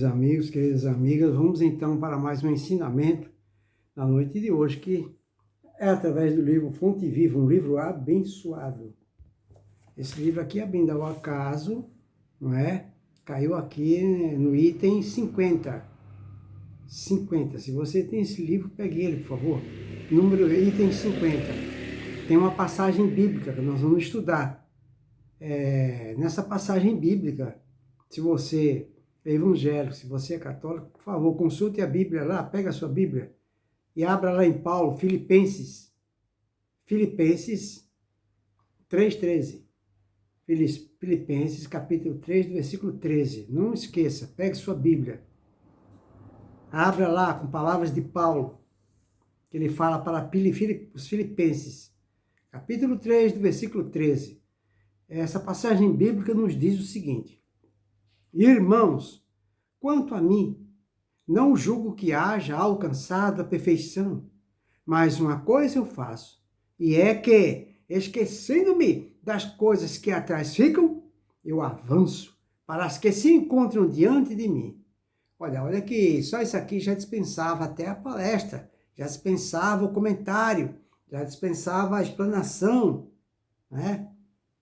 queridos amigos, queridas amigas, vamos então para mais um ensinamento na noite de hoje, que é através do livro Fonte Viva, um livro abençoado. Esse livro aqui é bem ao acaso, não é? Caiu aqui no item 50. 50. Se você tem esse livro, pegue ele, por favor. Item 50. Tem uma passagem bíblica que nós vamos estudar. Nessa passagem bíblica, se você é evangélico, se você é católico, por favor, consulte a Bíblia lá, pega a sua Bíblia e abra lá em Paulo, Filipenses 3:13. Filipenses, capítulo 3, do versículo 13. Não esqueça, pegue sua Bíblia. Abra lá com palavras de Paulo, que ele fala para os Filipenses, capítulo 3, do versículo 13. Essa passagem bíblica nos diz o seguinte: Irmãos, quanto a mim, não julgo que haja alcançado a perfeição, mas uma coisa eu faço, e é que, esquecendo-me das coisas que atrás ficam, eu avanço para as que se encontram diante de mim. Olha que só isso aqui já dispensava até a palestra, já dispensava o comentário, já dispensava a explanação, né?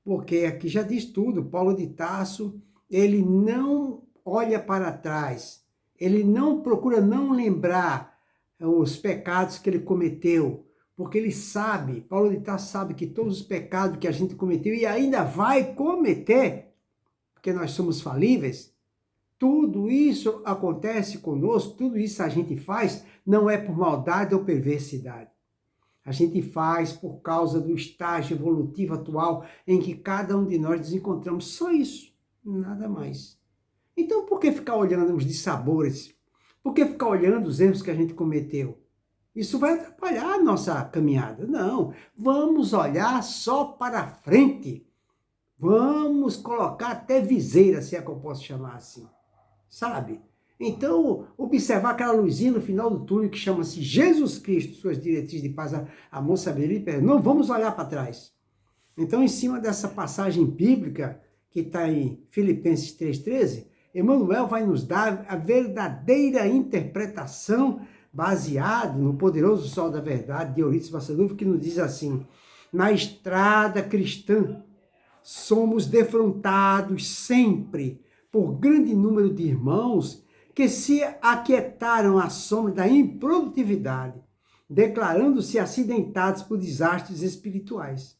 Porque aqui já diz tudo. Paulo de Tarso, ele não olha para trás, ele não procura não lembrar os pecados que ele cometeu, porque ele sabe, Paulo de Tarso sabe que todos os pecados que a gente cometeu e ainda vai cometer, porque nós somos falíveis, tudo isso acontece conosco, tudo isso a gente faz, não é por maldade ou perversidade. A gente faz por causa do estágio evolutivo atual em que cada um de nós nos encontramos. Só isso, nada mais. Então, por que ficar olhando os dissabores? Por que ficar olhando os erros que a gente cometeu? Isso vai atrapalhar a nossa caminhada. Não, vamos olhar só para frente. Vamos colocar até viseira, se é que eu posso chamar assim. Sabe? Então, observar aquela luzinha no final do túnel que chama-se Jesus Cristo, suas diretrizes de paz, amor, sabedoria e perdão. Não vamos olhar para trás. Então, em cima dessa passagem bíblica que está em Filipenses 3:13, Emmanuel vai nos dar a verdadeira interpretação baseada no poderoso sol da verdade de Eurípides Barçanufo, que nos diz assim: na estrada cristã, somos defrontados sempre por grande número de irmãos que se aquietaram à sombra da improdutividade, declarando-se acidentados por desastres espirituais.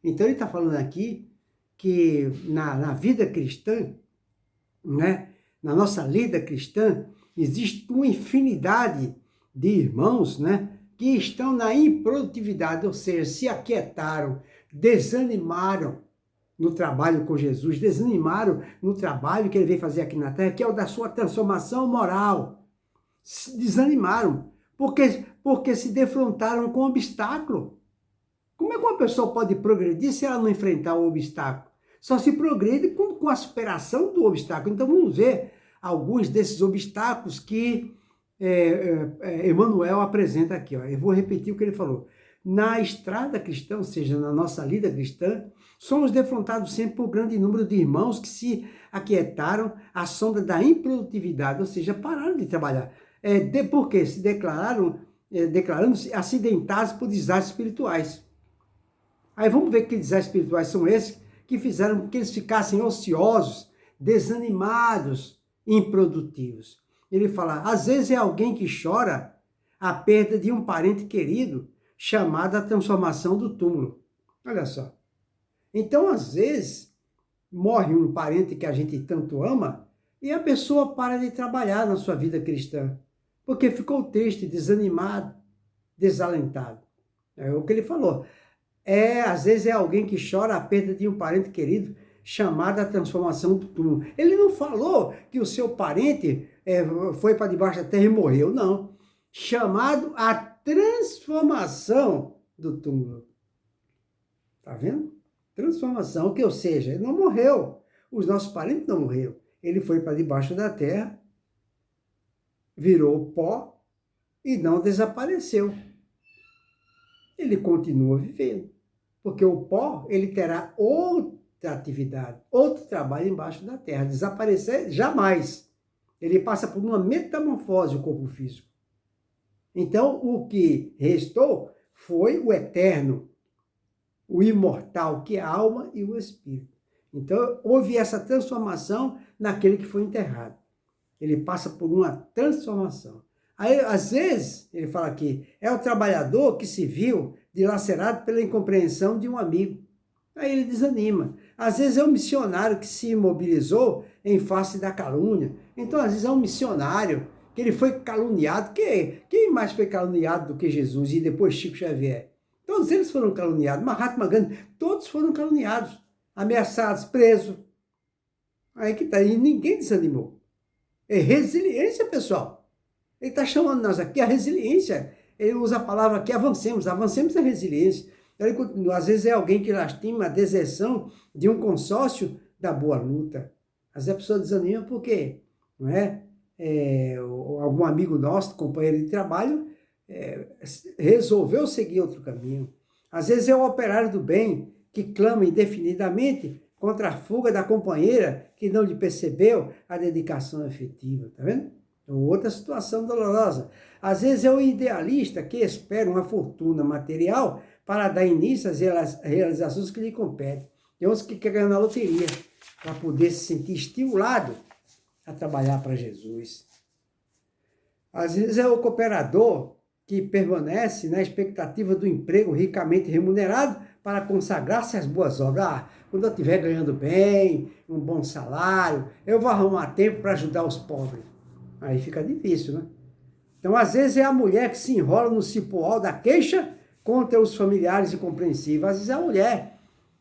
Então ele está falando aqui que na vida cristã, né, na nossa lida cristã, existe uma infinidade de irmãos, né, que estão na improdutividade, ou seja, se aquietaram, desanimaram no trabalho com Jesus, desanimaram no trabalho que ele veio fazer aqui na Terra, que é o da sua transformação moral. Desanimaram, porque se defrontaram com o obstáculo. Como é que uma pessoa pode progredir se ela não enfrentar o obstáculo? Só se progride com a superação do obstáculo. Então vamos ver alguns desses obstáculos que Emmanuel apresenta aqui. Ó. Eu vou repetir o que ele falou. Na estrada cristã, ou seja, na nossa lida cristã, somos defrontados sempre por um grande número de irmãos que se aquietaram à sombra da improdutividade, ou seja, pararam de trabalhar. Porque se declarando-se acidentados por desastres espirituais. Aí vamos ver que desastres espirituais são esses que fizeram com que eles ficassem ociosos, desanimados, improdutivos. Ele fala, às vezes é alguém que chora a perda de um parente querido, chamada a transformação do túmulo. Olha só. Então, às vezes, morre um parente que a gente tanto ama e a pessoa para de trabalhar na sua vida cristã, porque ficou triste, desanimado, desalentado. É o que ele falou. Às vezes é alguém que chora a perda de um parente querido, chamada a transformação do túmulo. Ele não falou que o seu parente foi para debaixo da terra e morreu, não. Chamado a transformação do túmulo. Tá vendo? Transformação, ou seja, ele não morreu. Os nossos parentes não morreram. Ele foi para debaixo da terra, virou pó e não desapareceu. Ele continua vivendo. Porque o pó, ele terá outra atividade, outro trabalho embaixo da terra. Desaparecer, jamais. Ele passa por uma metamorfose, o corpo físico. Então, o que restou foi o eterno, o imortal, que é a alma e o espírito. Então, houve essa transformação naquele que foi enterrado. Ele passa por uma transformação. Aí, às vezes, ele fala aqui, é o trabalhador que se viu dilacerado pela incompreensão de um amigo. Aí ele desanima. Às vezes é um missionário que se imobilizou em face da calúnia. Então, às vezes é um missionário que ele foi caluniado. Quem mais foi caluniado do que Jesus e depois Chico Xavier? Todos eles foram caluniados. Mahatma Gandhi, todos foram caluniados, ameaçados, presos. Aí que tá, e ninguém desanimou. É resiliência, pessoal. Ele está chamando nós aqui a resiliência. Ele usa a palavra aqui, avancemos. Avancemos é resiliência. Ele continua, às vezes é alguém que lastima a deserção de um consórcio da boa luta. Às vezes a pessoa desanima porque, não é? Algum amigo nosso, companheiro de trabalho, resolveu seguir outro caminho. Às vezes é o operário do bem que clama indefinidamente contra a fuga da companheira que não lhe percebeu a dedicação efetiva, tá vendo? Outra situação dolorosa. Às vezes é o idealista que espera uma fortuna material para dar início às realizações que lhe competem. Tem uns que querem ganhar na loteria para poder se sentir estimulado a trabalhar para Jesus. Às vezes é o cooperador que permanece na expectativa do emprego ricamente remunerado para consagrar-se às boas obras. Quando eu estiver ganhando bem, um bom salário, eu vou arrumar tempo para ajudar os pobres. Aí fica difícil, né? Então, às vezes é a mulher que se enrola no cipoal da queixa contra os familiares incompreensíveis. Às vezes é a mulher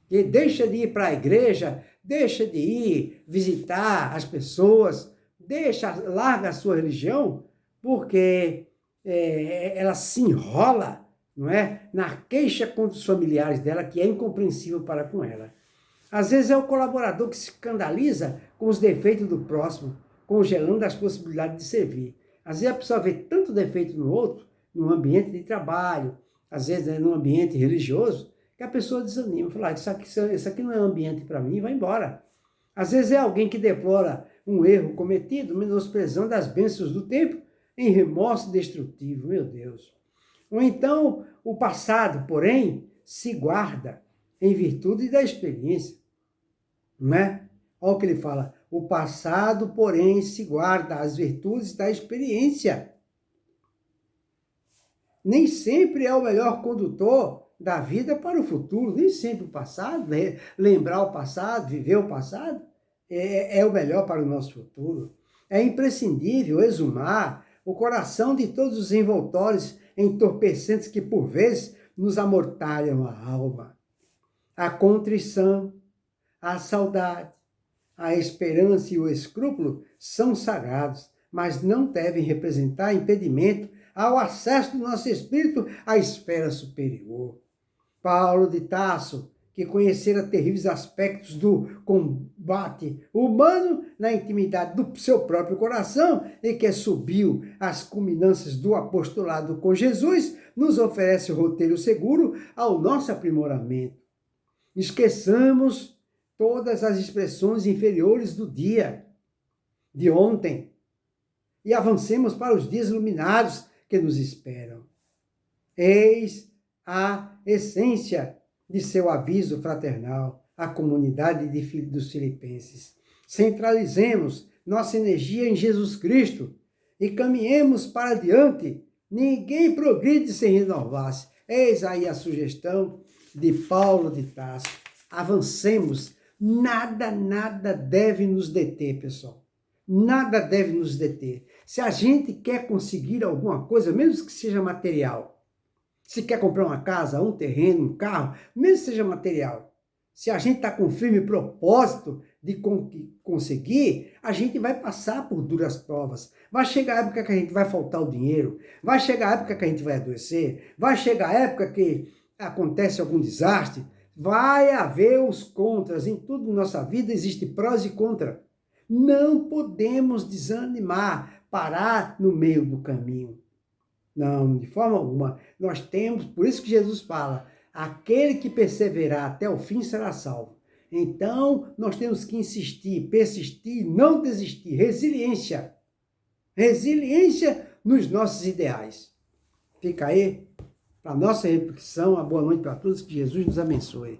que deixa de ir para a igreja, deixa de ir visitar as pessoas, larga a sua religião, porque ela se enrola, não é, na queixa contra os familiares dela, que é incompreensível para com ela. Às vezes é o colaborador que se escandaliza com os defeitos do próximo, congelando as possibilidades de servir. Às vezes a pessoa vê tanto defeito no outro, no ambiente de trabalho, às vezes no ambiente religioso, que a pessoa desanima, fala, isso aqui não é ambiente para mim, vai embora. Às vezes é alguém que deplora um erro cometido, menosprezando as bênçãos do tempo, em remorso destrutivo, meu Deus. Ou então, o passado, porém, se guarda em virtude da experiência, não é? Olha o que ele fala, o passado, porém, se guarda as virtudes da experiência. Nem sempre é o melhor condutor da vida para o futuro, nem sempre o passado, lembrar o passado, viver o passado, é o melhor para o nosso futuro. É imprescindível exumar o coração de todos os envoltórios entorpecentes que, por vezes, nos amortalham a alma. A contrição, a saudade, a esperança e o escrúpulo são sagrados, mas não devem representar impedimento ao acesso do nosso espírito à esfera superior. Paulo de Tarso, que conhecera terríveis aspectos do combate humano na intimidade do seu próprio coração e que subiu às culminâncias do apostolado com Jesus, nos oferece o roteiro seguro ao nosso aprimoramento. Esqueçamos todas as expressões inferiores do dia, de ontem, e avancemos para os dias iluminados que nos esperam. Eis a essência de seu aviso fraternal à comunidade dos filipenses. Centralizemos nossa energia em Jesus Cristo e caminhemos para diante. Ninguém progride sem renovar-se. Eis aí a sugestão de Paulo de Tarso. Avancemos. Nada deve nos deter, pessoal. Nada deve nos deter. Se a gente quer conseguir alguma coisa, mesmo que seja material, se quer comprar uma casa, um terreno, um carro, mesmo que seja material, se a gente está com firme propósito de conseguir, a gente vai passar por duras provas. Vai chegar a época que a gente vai faltar o dinheiro, vai chegar a época que a gente vai adoecer, vai chegar a época que acontece algum desastre, vai haver os contras. Em tudo na nossa vida existe prós e contra. Não podemos desanimar, parar no meio do caminho. Não, de forma alguma. Nós temos, por isso que Jesus fala, aquele que perseverar até o fim será salvo. Então, nós temos que insistir, persistir, não desistir. Resiliência. resiliência nos nossos ideais. Fica aí, para nossa reflexão, a boa noite para todos, que Jesus nos abençoe.